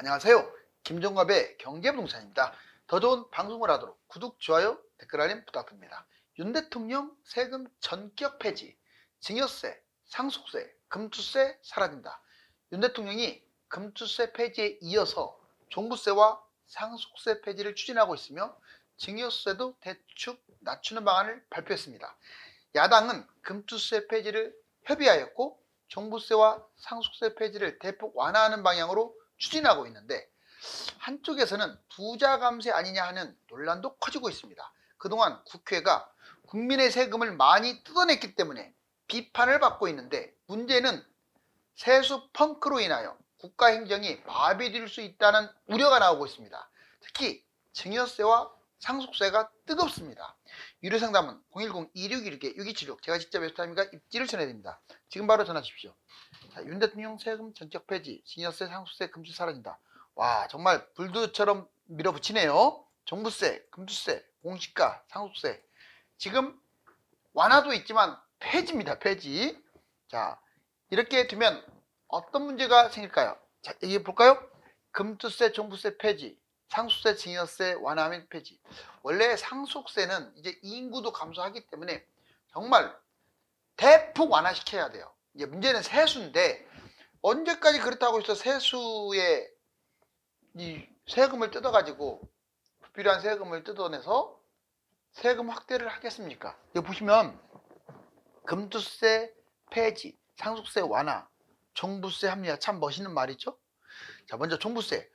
안녕하세요. 김종갑의 경제부동산입니다. 더 좋은 방송을 하도록 구독, 좋아요, 댓글 알림 부탁드립니다. 윤 대통령 세금 전격 폐지, 증여세, 상속세, 금투세 사라진다. 윤 대통령이 금투세 폐지에 이어서 종부세와 상속세 폐지를 추진하고 있으며 증여세도 대폭 낮추는 방안을 발표했습니다. 야당은 금투세 폐지를 협의하였고 종부세와 상속세 폐지를 대폭 완화하는 방향으로 추진하고 있는데 한쪽에서는 부자 감세 아니냐 하는 논란도 커지고 있습니다. 그동안 국회가 국민의 세금을 많이 뜯어냈기 때문에 비판을 받고 있는데 문제는 세수 펑크로 인하여 국가 행정이 마비될 수 있다는 우려가 나오고 있습니다. 특히 증여세와 상속세가 뜨겁습니다. 유료상담은 010-2611-6276 제가 직접 웹타임과 입지를 전해드립니다. 지금 바로 전화 주십시오. 자, 윤 대통령 세금 전격 폐지, 증여세, 상속세, 금투세 사라진다. 와, 정말 불도처럼 밀어붙이네요. 종부세, 금투세, 공시가, 상속세. 지금 완화도 있지만 폐지입니다. 폐지. 자, 이렇게 되면 어떤 문제가 생길까요? 자, 얘기해 볼까요? 금투세, 종부세 폐지, 상속세, 증여세 완화 및 폐지. 원래 상속세는 이제 인구도 감소하기 때문에 정말 대폭 완화시켜야 돼요. 이제 문제는 세수인데 언제까지 그렇다고 해서 세수에 이 세금을 뜯어가지고 불필요한 세금을 뜯어내서 세금 확대를 하겠습니까? 여기 보시면 금투세 폐지, 상속세 완화, 종부세 합리화 참 멋있는 말이죠. 자, 먼저 종부세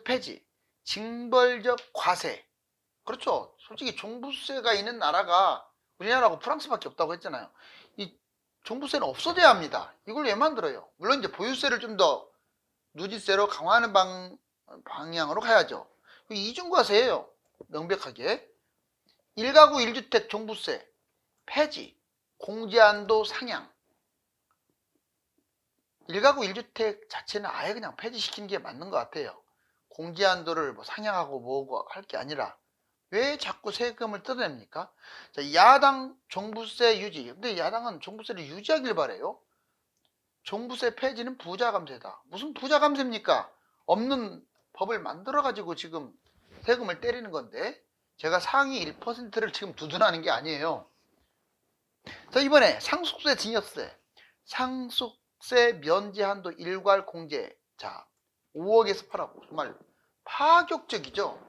폐지, 징벌적 과세. 그렇죠. 솔직히 종부세가 있는 나라가 우리나라하고 프랑스밖에 없다고 했잖아요. 이 종부세는 없어져야 합니다. 이걸 왜 만들어요? 물론 이제 보유세를 좀 더 누진세로 강화하는 방향으로 가야죠. 이중과세예요. 명백하게. 1가구 1주택 종부세 폐지, 공제한도 상향. 1가구 1주택 자체는 아예 그냥 폐지시키는 게 맞는 것 같아요. 공제한도를 뭐 상향하고 뭐고 할 게 아니라 왜 자꾸 세금을 뜯어냅니까? 자, 야당 종부세 유지. 근데 야당은 종부세를 유지하길 바래요. 종부세 폐지는 부자 감세다. 무슨 부자 감세입니까? 없는 법을 만들어 가지고 지금 세금을 때리는 건데 제가 상위 1%를 지금 두둔하는 게 아니에요. 자, 이번에 상속세 증여세, 상속세 면제 한도 일괄 공제. 자, 5억에서 8억. 정말 파격적이죠.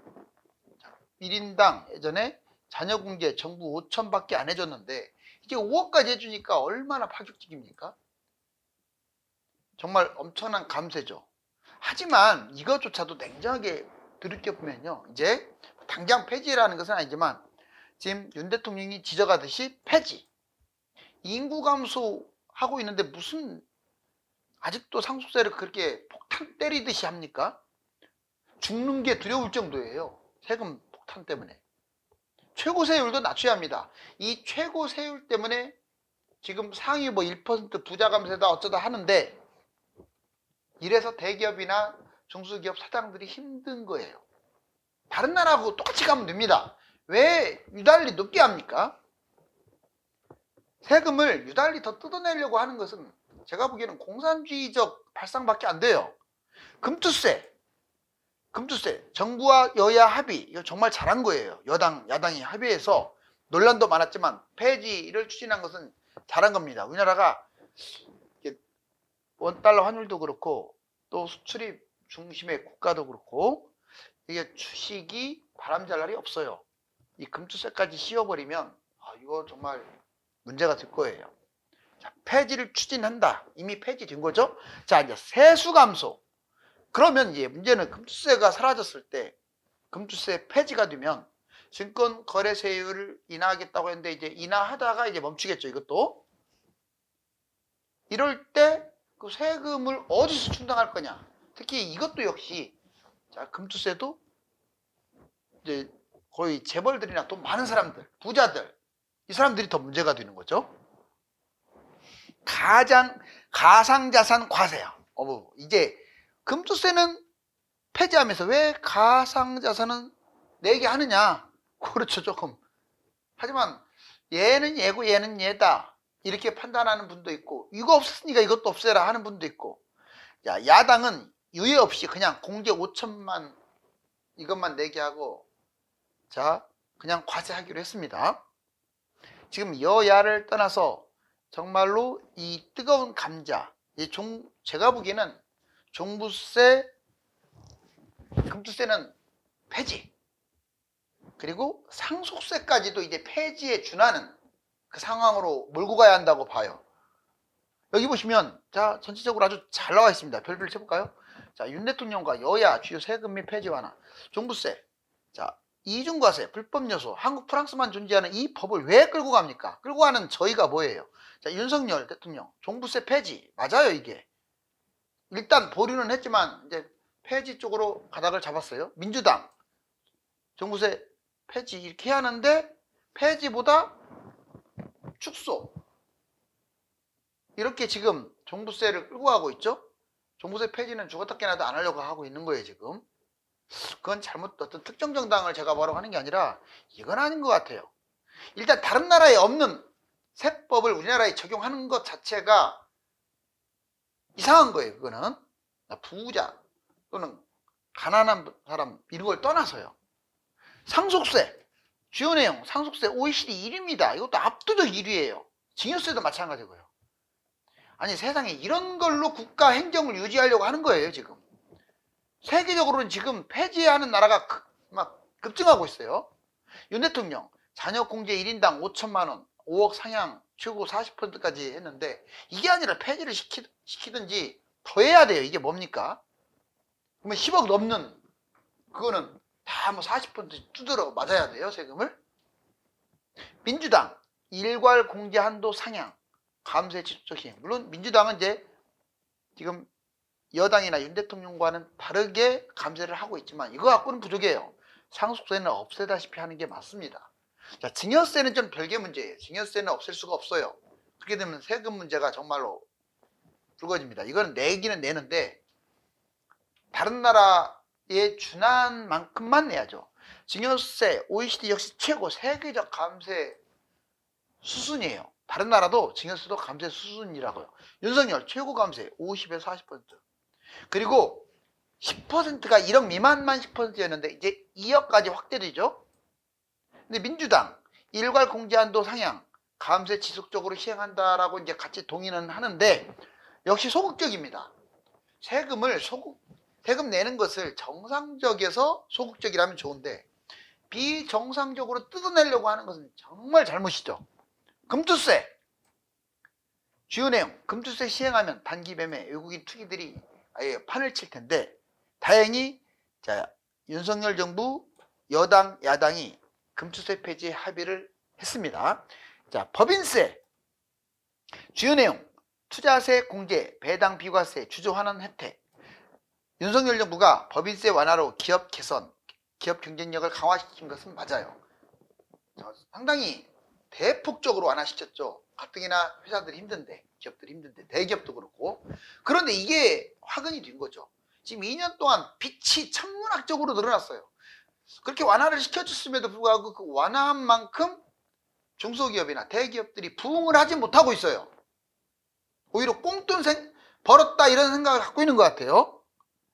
1인당 예전에 자녀 공제 정부 5천밖에 안 해줬는데 이제 5억까지 해주니까 얼마나 파격적입니까? 정말 엄청난 감세죠. 하지만 이것조차도 냉정하게 들여다보면요, 이제 당장 폐지라는 것은 아니지만 지금 윤 대통령이 지적하듯이 폐지, 인구 감소하고 있는데 무슨 아직도 상속세를 그렇게 폭탄 때리듯이 합니까? 죽는 게 두려울 정도예요. 세금 폭탄 때문에. 최고세율도 낮춰야 합니다. 이 최고세율 때문에 지금 상위 뭐 1% 부자 감세다 어쩌다 하는데 이래서 대기업이나 중소기업 사장들이 힘든 거예요. 다른 나라하고 똑같이 가면 됩니다. 왜 유달리 높게 합니까? 세금을 유달리 더 뜯어내려고 하는 것은 제가 보기에는 공산주의적 발상밖에 안 돼요. 금투세 정부와 여야 합의, 이거 정말 잘한 거예요. 야당이 합의해서 논란도 많았지만 폐지를 추진한 것은 잘한 겁니다. 우리나라가 원달러 환율도 그렇고 또 수출입 중심의 국가도 그렇고 이게 주식이 바람잘 날이 없어요. 이 금투세까지 씌워버리면 이거 정말 문제가 될 거예요. 자, 폐지를 추진한다. 이미 폐지된 거죠. 자, 이제 세수 감소. 그러면 이제 문제는 금투세가 사라졌을 때 금투세 폐지가 되면 증권 거래세율을 인하하겠다고 했는데 이제 인하하다가 이제 멈추겠죠. 이것도. 이럴 때 그 세금을 어디서 충당할 거냐. 특히 이것도 역시 자, 금투세도 이제 거의 재벌들이나 돈 많은 사람들, 부자들, 이 사람들이 더 문제가 되는 거죠. 가상자산 과세야. 이제 금투세는 폐지하면서 왜 가상자산은 내게 하느냐? 그렇죠, 조금. 하지만 얘는 얘고 얘는 얘다. 이렇게 판단하는 분도 있고 이거 없었으니까 이것도 없애라 하는 분도 있고. 야, 야당은 유예 없이 그냥 공제 5천만 이것만 내게 하고 자 그냥 과세하기로 했습니다. 지금 여야를 떠나서 정말로 이 뜨거운 감자 제가 보기에는 종부세, 금투세는 폐지, 그리고 상속세까지도 이제 폐지에 준하는 그 상황으로 몰고 가야 한다고 봐요. 여기 보시면 자 전체적으로 아주 잘 나와 있습니다. 별표를 쳐볼까요? 자, 윤 대통령과 여야 주요 세금 및 폐지 완화, 종부세, 자 이중과세, 불법 요소, 한국 프랑스만 존재하는 이 법을 왜 끌고 갑니까? 끌고 가는 저희가 뭐예요? 자, 윤석열 대통령 종부세 폐지 맞아요. 이게 일단 보류는 했지만 이제 폐지 쪽으로 가닥을 잡았어요. 민주당 종부세 폐지 이렇게 해야 하는데 폐지보다 축소 이렇게 지금 종부세를 끌고 가고 있죠. 종부세 폐지는 죽었다 깨나도 안 하려고 하고 있는 거예요. 지금 그건 잘못 어떤 특정 정당을 제가 뭐라고 하는 게 아니라 이건 아닌 것 같아요. 일단 다른 나라에 없는 세법을 우리나라에 적용하는 것 자체가 이상한 거예요. 그거는 부자 또는 가난한 사람 이런 걸 떠나서요. 상속세 주요 내용 상속세 OECD 1위입니다. 이것도 압도적 1위예요. 증여세도 마찬가지고요. 아니 세상에 이런 걸로 국가 행정을 유지하려고 하는 거예요. 지금 세계적으로는 지금 폐지하는 나라가 막 급증하고 있어요. 윤 대통령 자녀 공제 1인당 5천만 원 5억 상향 최고 40%까지 했는데 이게 아니라 폐지를 시키든지 더 해야 돼요. 이게 뭡니까? 그러면 10억 넘는 그거는 다 뭐 40% 두드러 맞아야 돼요. 세금을. 민주당 일괄 공제 한도 상향 감세 지속적 시행. 물론 민주당은 이제 지금 여당이나 윤 대통령과는 다르게 감세를 하고 있지만 이거 갖고는 부족해요. 상속세는 없애다시피 하는 게 맞습니다. 자, 증여세는 좀 별개 문제예요. 증여세는 없앨 수가 없어요. 그렇게 되면 세금 문제가 정말로 불거집니다. 이거는 내기는 내는데 다른 나라에 준한 만큼만 내야죠. 증여세 OECD 역시 최고 세계적 감세 수순이에요. 다른 나라도 증여세도 감세 수순이라고요. 윤석열 최고 감세 50에서 40%. 그리고 10%가 1억 미만만 10%였는데 이제 2억까지 확대되죠. 근데 민주당 일괄 공제 한도 상향 감세 지속적으로 시행한다라고 이제 같이 동의는 하는데 역시 소극적입니다. 세금 내는 것을 정상적에서 소극적이라면 좋은데 비정상적으로 뜯어내려고 하는 것은 정말 잘못이죠. 금투세 주요 내용 금투세 시행하면 단기 매매 외국인 투기들이 아예 판을 칠 텐데 다행히 자 윤석열 정부 여당 야당이 금투세 폐지 합의를 했습니다. 자 법인세 주요 내용 투자세 공제 배당 비과세 주주 환원 혜택 윤석열 정부가 법인세 완화로 기업 개선 기업 경쟁력을 강화시킨 것은 맞아요. 상당히 대폭적으로 완화시켰죠. 가뜩이나 회사들이 힘든데 기업들이 힘든데 대기업도 그렇고 그런데 이게 화근이 된 거죠. 지금 2년 동안 빚이 천문학적으로 늘어났어요. 그렇게 완화를 시켜줬음에도 불구하고 그 완화한 만큼 중소기업이나 대기업들이 부응을 하지 못하고 있어요. 오히려 꽁돈 벌었다 이런 생각을 갖고 있는 것 같아요.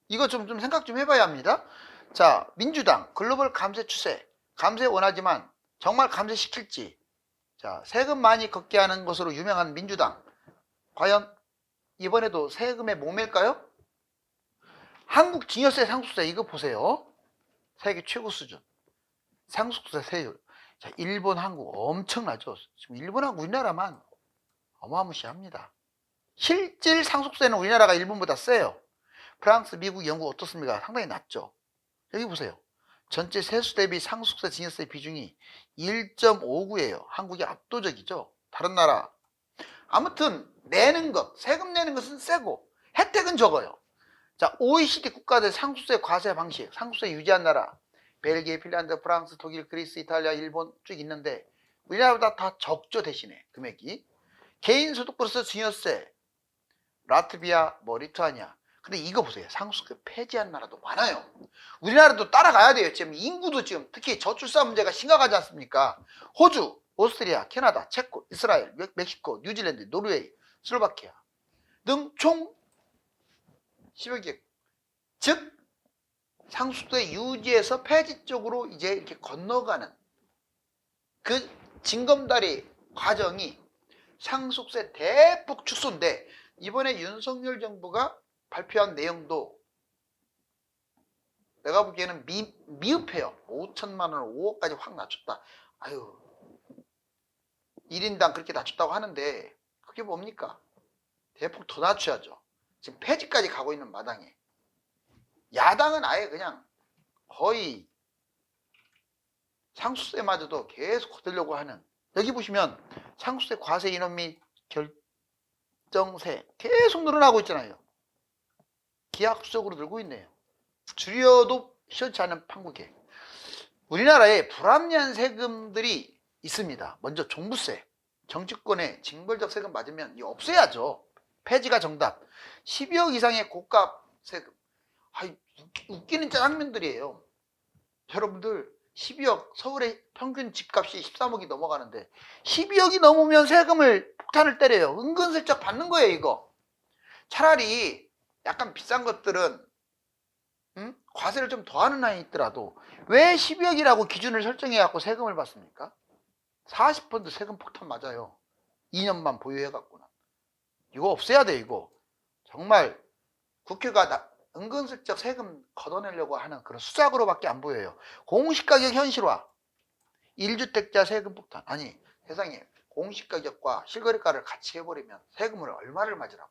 이거 좀 생각 좀 해봐야 합니다. 자 민주당 글로벌 감세 추세 감세 원하지만 정말 감세시킬지 자 세금 많이 걷게 하는 것으로 유명한 민주당 과연 이번에도 세금의 목매일까요? 한국 증여세 상속세 이거 보세요. 세계 최고 수준 상속세 세율 자 일본 한국 엄청나죠. 지금 일본하고 우리나라만 어마무시합니다. 실질 상속세는 우리나라가 일본보다 세요. 프랑스 미국 영국 어떻습니까? 상당히 낮죠. 여기 보세요. 전체 세수 대비 상속세 증여세 비중이 1.59예요. 한국이 압도적이죠. 다른 나라 아무튼 내는 것 세금 내는 것은 세고 혜택은 적어요. 자 OECD 국가들 상속세 과세 방식 상속세 유지한 나라 벨기에, 핀란드, 프랑스, 독일, 그리스, 이탈리아, 일본 쭉 있는데 우리나라보다 다 적죠. 대신에 금액이 개인 소득으로서 증여세 라트비아, 리투아니아 근데 이거 보세요. 상속세 폐지한 나라도 많아요. 우리나라도 따라가야 돼요. 지금 인구도 지금 특히 저출산 문제가 심각하지 않습니까? 호주, 오스트리아, 캐나다, 체코, 이스라엘, 멕시코, 뉴질랜드, 노르웨이, 슬로바키아 등 총 10여 개 즉 상속세 유지에서 폐지 쪽으로 이제 이렇게 건너가는 그 징검다리 과정이 상속세 대폭 축소인데, 이번에 윤석열 정부가 발표한 내용도 내가 보기에는 미흡해요. 5천만 원을 5억까지 확 낮췄다. 아유, 1인당 그렇게 낮췄다고 하는데 그게 뭡니까? 대폭 더 낮춰야죠. 지금 폐지까지 가고 있는 마당에 야당은 아예 그냥 거의 상속세마저도 계속 거두려고 하는, 여기 보시면 상속세 과세 인원 및 결정세 계속 늘어나고 있잖아요. 기하급수적으로 늘고 있네요. 줄여도 시원치 않은 판국에 우리나라에 불합리한 세금들이 있습니다. 먼저 종부세, 정치권의 징벌적 세금 맞으면 이거 없애야죠. 폐지가 정답. 12억 이상의 고가 세금. 웃기는 장면들이에요. 여러분들 12억, 서울의 평균 집값이 13억이 넘어가는데 12억이 넘으면 세금을 폭탄을 때려요. 은근슬쩍 받는 거예요, 이거. 차라리 약간 비싼 것들은 과세를 좀 더하는 한이 있더라도 왜 12억이라고 기준을 설정해 갖고 세금을 받습니까? 40% 세금 폭탄 맞아요. 2년만 보유해 갖고는. 이거 없애야 돼, 이거. 정말 국회가 은근슬쩍 세금 걷어내려고 하는 그런 수작으로밖에 안 보여요. 공시가격 현실화, 1주택자 세금 폭탄. 아니, 세상에 공시가격과 실거래가를 같이 해버리면 세금을 얼마를 맞으라고.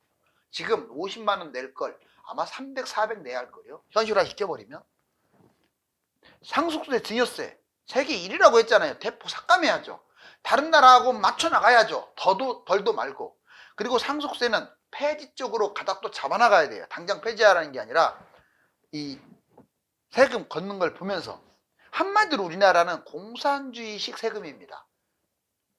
지금 50만 원 낼 걸 아마 300, 400 내야 할 거예요. 현실화 시켜버리면. 상속세, 증여세 세계 1위라고 했잖아요. 대폭 삭감해야죠. 다른 나라하고 맞춰 나가야죠. 덜도 말고. 그리고 상속세는 폐지 쪽으로 가닥도 잡아나가야 돼요. 당장 폐지하라는 게 아니라 이 세금 걷는 걸 보면서. 한마디로 우리나라는 공산주의식 세금입니다.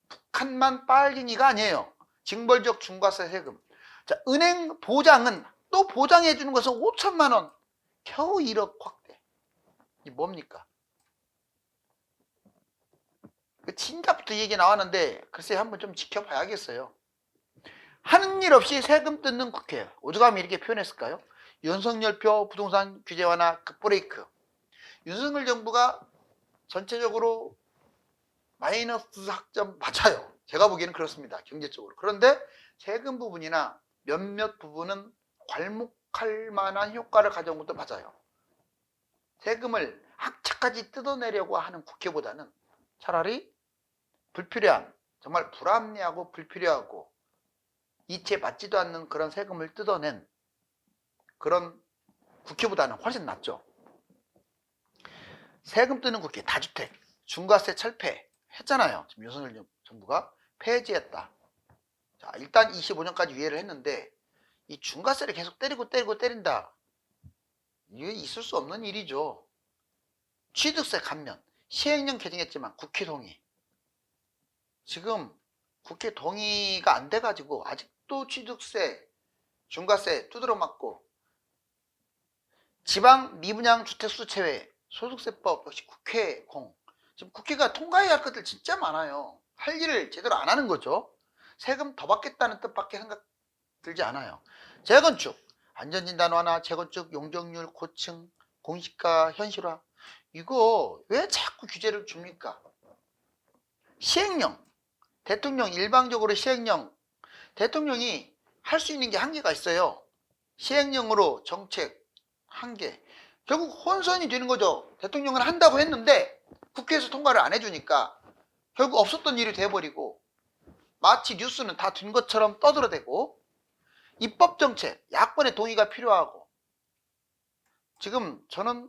북한만 빨갱이가 아니에요. 징벌적 중과세 세금. 자, 은행 보장은 또 보장해 주는 것은 5천만 원. 겨우 1억 확대. 이게 뭡니까? 진작부터 얘기 나왔는데 글쎄 한번 좀 지켜봐야겠어요. 하는 일 없이 세금 뜯는 국회. 오죽하면 이렇게 표현했을까요? 윤석열표 부동산 규제 완화 급브레이크. 윤석열 정부가 전체적으로 마이너스 학점 맞아요. 제가 보기에는 그렇습니다. 경제적으로. 그런데 세금 부분이나 몇몇 부분은 괄목할 만한 효과를 가져온 것도 맞아요. 세금을 학차까지 뜯어내려고 하는 국회보다는 차라리 불필요한, 정말 불합리하고 불필요하고 이치에 맞지도 않는 그런 세금을 뜯어낸 그런 국회보다는 훨씬 낫죠. 세금 뜨는 국회, 다주택, 중과세 철폐 했잖아요. 지금 윤석열 정부가 폐지했다. 자, 일단 25년까지 유예를 했는데 이 중과세를 계속 때린다. 이게 있을 수 없는 일이죠. 취득세 감면, 시행령 개정했지만 국회 동의. 지금 국회 동의가 안 돼가지고 아직도 취득세, 중과세 두드러 맞고, 지방 미분양 주택수 제외, 소득세법 역시 국회 공. 지금 국회가 통과해야 할 것들 진짜 많아요. 할 일을 제대로 안 하는 거죠. 세금 더 받겠다는 뜻밖에 생각 들지 않아요. 재건축, 안전진단 완화, 재건축 용적률 고층, 공시가 현실화. 이거 왜 자꾸 규제를 줍니까? 시행령, 대통령 일방적으로 시행령, 대통령이 할 수 있는 게 한계가 있어요. 시행령으로 정책 한계. 결국 혼선이 되는 거죠. 대통령은 한다고 했는데 국회에서 통과를 안 해주니까 결국 없었던 일이 돼버리고, 마치 뉴스는 다 된 것처럼 떠들어대고, 입법정책, 야권의 동의가 필요하고. 지금 저는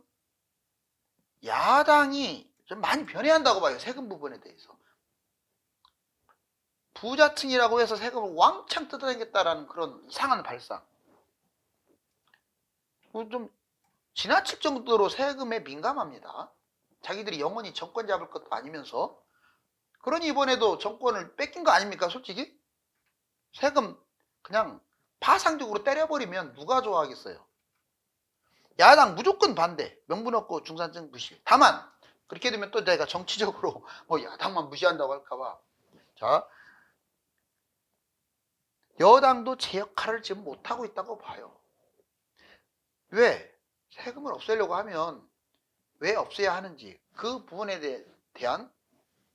야당이 좀 많이 변해야 한다고 봐요. 세금 부분에 대해서. 부자층이라고 해서 세금을 왕창 뜯어내겠다라는 그런 이상한 발상. 좀 지나칠 정도로 세금에 민감합니다. 자기들이 영원히 정권 잡을 것도 아니면서. 그러니 이번에도 정권을 뺏긴 거 아닙니까, 솔직히? 세금 그냥 파상적으로 때려버리면 누가 좋아하겠어요? 야당 무조건 반대. 명분 없고 중산층 무시. 다만 그렇게 되면 또 내가 정치적으로 야당만 무시한다고 할까봐. 자, 여당도 제 역할을 지금 못하고 있다고 봐요. 왜? 세금을 없애려고 하면 왜 없애야 하는지 그 부분에 대한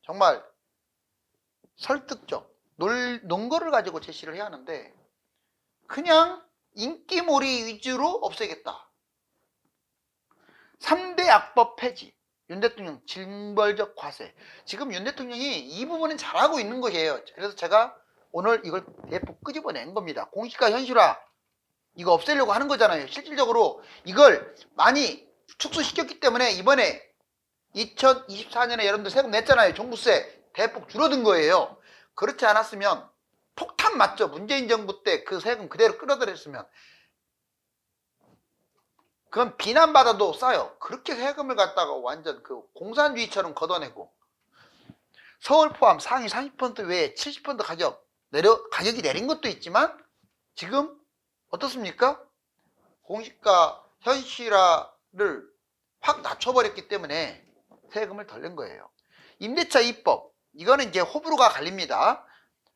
정말 설득적 논거를 가지고 제시를 해야 하는데 그냥 인기몰이 위주로 없애겠다. 3대 악법 폐지, 윤 대통령 징벌적 과세. 지금 윤 대통령이 이 부분은 잘하고 있는 것이에요. 그래서 제가 오늘 이걸 대폭 끄집어낸 겁니다. 공시가 현실화 이거 없애려고 하는 거잖아요. 실질적으로 이걸 많이 축소시켰기 때문에 이번에 2024년에 여러분들 세금 냈잖아요. 종부세 대폭 줄어든 거예요. 그렇지 않았으면 폭탄 맞죠. 문재인 정부 때 그 세금 그대로 끌어들였으면 그건 비난받아도 싸요. 그렇게 세금을 갖다가 완전 그 공산주의처럼 걷어내고 서울 포함 상위 30% 외에 70% 가격이 내린 것도 있지만 지금 어떻습니까? 공시가 현실화를 확 낮춰버렸기 때문에 세금을 덜 낸 거예요. 임대차 입법 이거는 이제 호불호가 갈립니다.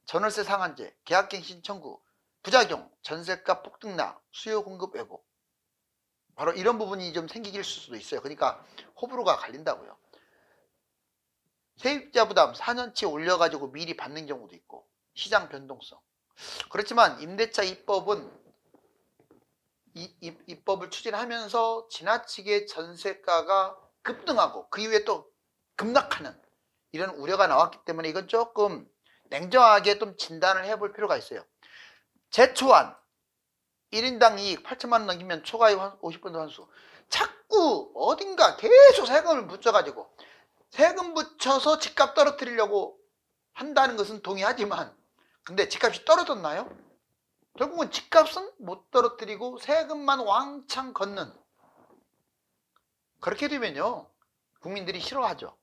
전월세 상한제, 계약갱신 청구, 부작용, 전세가 폭등락, 수요 공급 왜곡 바로 이런 부분이 좀 생기길 수도 있어요. 그러니까 호불호가 갈린다고요. 세입자 부담 4년치 올려가지고 미리 받는 경우도 있고 시장 변동성. 그렇지만 임대차 입법은 입법을 추진하면서 지나치게 전세가가 급등하고 그 이후에 또 급락하는 이런 우려가 나왔기 때문에 이건 조금 냉정하게 좀 진단을 해볼 필요가 있어요. 제초안 1인당 이익 8천만 원 넘기면 초과이익 50% 환수. 자꾸 어딘가 계속 세금을 붙여가지고 세금 붙여서 집값 떨어뜨리려고 한다는 것은 동의하지만 근데 집값이 떨어졌나요? 결국은 집값은 못 떨어뜨리고 세금만 왕창 걷는 그렇게 되면요 국민들이 싫어하죠.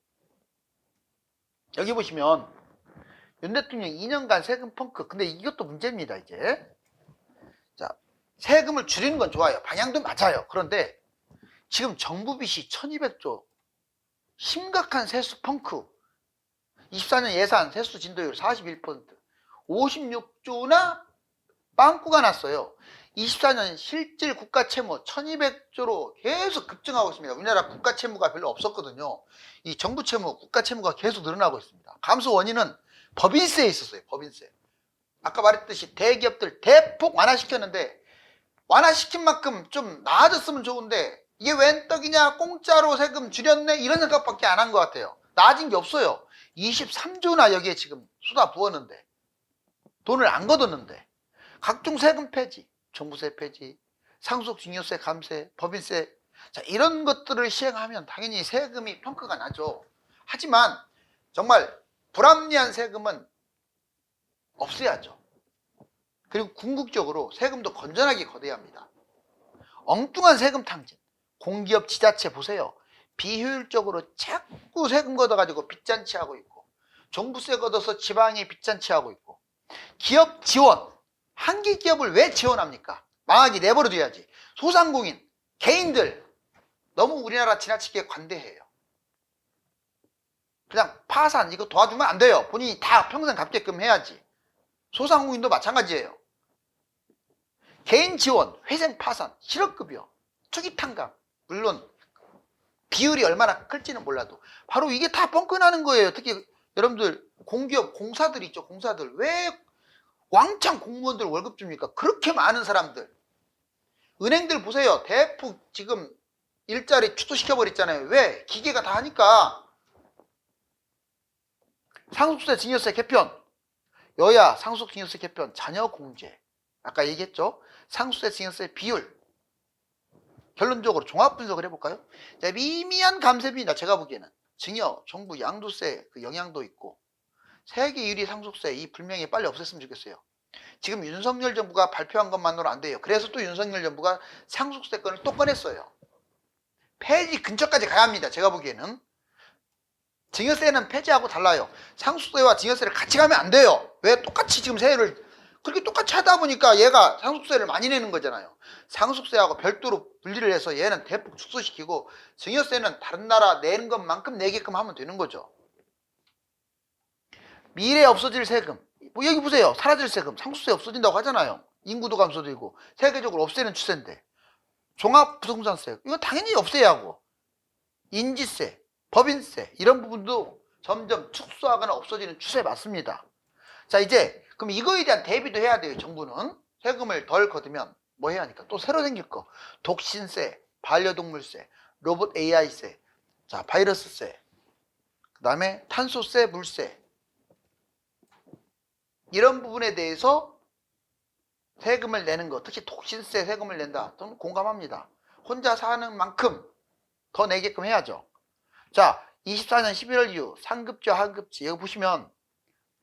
여기 보시면 윤 대통령 2년간 세금 펑크. 근데 이것도 문제입니다. 이제 자 세금을 줄이는 건 좋아요. 방향도 맞아요. 그런데 지금 정부 빚이 1200조 심각한 세수 펑크. 24년 예산 세수 진도율 41% 56조나 빵꾸가 났어요. 24년 실질 국가 채무 1200조로 계속 급증하고 있습니다. 우리나라 국가 채무가 별로 없었거든요. 이 정부 채무, 국가 채무가 계속 늘어나고 있습니다. 감소 원인은 법인세에 있었어요. 법인세. 아까 말했듯이 대기업들 대폭 완화시켰는데 완화시킨 만큼 좀 나아졌으면 좋은데 이게 웬 떡이냐 공짜로 세금 줄였네 이런 생각밖에 안 한 것 같아요. 나아진 게 없어요. 23조나 여기에 지금 쏟아 부었는데 돈을 안 걷었는데 각종 세금 폐지, 종부세 폐지, 상속증여세 감세, 법인세 자 이런 것들을 시행하면 당연히 세금이 펑크가 나죠. 하지만 정말 불합리한 세금은 없애야죠. 그리고 궁극적으로 세금도 건전하게 걷어야 합니다. 엉뚱한 세금 탕진, 공기업 지자체 보세요. 비효율적으로 자꾸 세금 걷어가지고 빚잔치하고 있고 종부세 걷어서 지방에 빚잔치하고 있고 기업 지원, 한기 기업을 왜 지원합니까? 망하게 내버려둬야지. 소상공인, 개인들 너무 우리나라 지나치게 관대해요. 그냥 파산 이거 도와주면 안 돼요. 본인이 다 평생 갚게끔 해야지. 소상공인도 마찬가지예요. 개인 지원, 회생 파산, 실업급여, 투기탕감 물론 비율이 얼마나 클지는 몰라도 바로 이게 다 뻥끗나는 거예요. 특히 여러분들 공기업 공사들 있죠. 공사들 왜 왕창 공무원들 월급 줍니까? 그렇게 많은 사람들. 은행들 보세요. 대폭 지금 일자리 축소시켜버렸잖아요. 왜? 기계가 다 하니까. 상속세 증여세 개편. 여야 상속 증여세 개편 자녀 공제. 아까 얘기했죠. 상속세 증여세 비율. 결론적으로 종합 분석을 해볼까요? 자, 미미한 감세비입니다. 제가 보기에는. 증여, 정부, 양도세 그 영향도 있고 세계 1위 상속세 이 불명예 빨리 없앴으면 좋겠어요. 지금 윤석열 정부가 발표한 것만으로 안 돼요. 그래서 또 윤석열 정부가 상속세건을 또 꺼냈어요. 폐지 근처까지 가야 합니다. 제가 보기에는. 증여세는 폐지하고 달라요. 상속세와 증여세를 같이 가면 안 돼요. 왜 똑같이 지금 세율을 그렇게 똑같이 하다 보니까 얘가 상속세를 많이 내는 거잖아요. 상속세하고 별도로 분리를 해서 얘는 대폭 축소시키고 증여세는 다른 나라 내는 것만큼 내게끔 하면 되는 거죠. 미래에 없어질 세금. 뭐 여기 보세요. 사라질 세금. 상속세 없어진다고 하잖아요. 인구도 감소되고 세계적으로 없애는 추세인데 종합부동산세 이거 당연히 없애야 하고, 인지세, 법인세 이런 부분도 점점 축소하거나 없어지는 추세 맞습니다. 자, 이제 그럼 이거에 대한 대비도 해야 돼요. 정부는 세금을 덜 거두면 뭐 해야 하니까 또 새로 생길 거, 독신세, 반려동물세, 로봇 AI세, 자 바이러스세, 그 다음에 탄소세, 물세, 이런 부분에 대해서 세금을 내는 거, 특히 독신세 세금을 낸다. 저는 공감합니다. 혼자 사는 만큼 더 내게끔 해야죠. 자, 24년 11월 이후 상급제와 하급제, 여기 보시면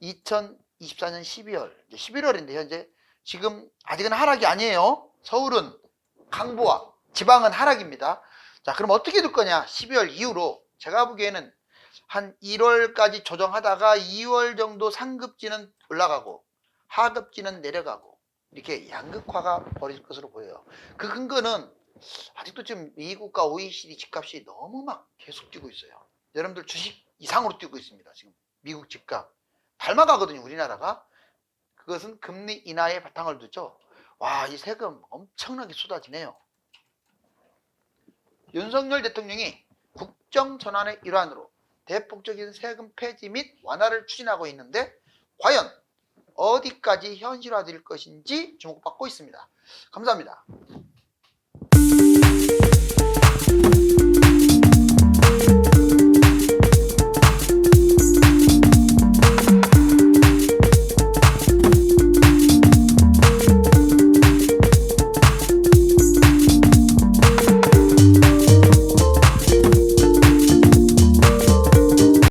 2024년 12월, 이제 11월인데 현재 지금 아직은 하락이 아니에요. 서울은 강보와 지방은 하락입니다. 자, 그럼 어떻게 될 거냐? 12월 이후로 제가 보기에는 한 1월까지 조정하다가 2월 정도 상급지는 올라가고 하급지는 내려가고 이렇게 양극화가 벌어질 것으로 보여요. 그 근거는 아직도 지금 미국과 OECD 집값이 너무 막 계속 뛰고 있어요. 여러분들 주식 이상으로 뛰고 있습니다. 지금 미국 집값 닮아가거든요, 우리나라가. 그것은 금리 인하에 바탕을 두죠. 와, 이 세금 엄청나게 쏟아지네요. 윤석열 대통령이 국정 전환의 일환으로 대폭적인 세금 폐지 및 완화를 추진하고 있는데 과연 어디까지 현실화될 것인지 주목받고 있습니다. 감사합니다.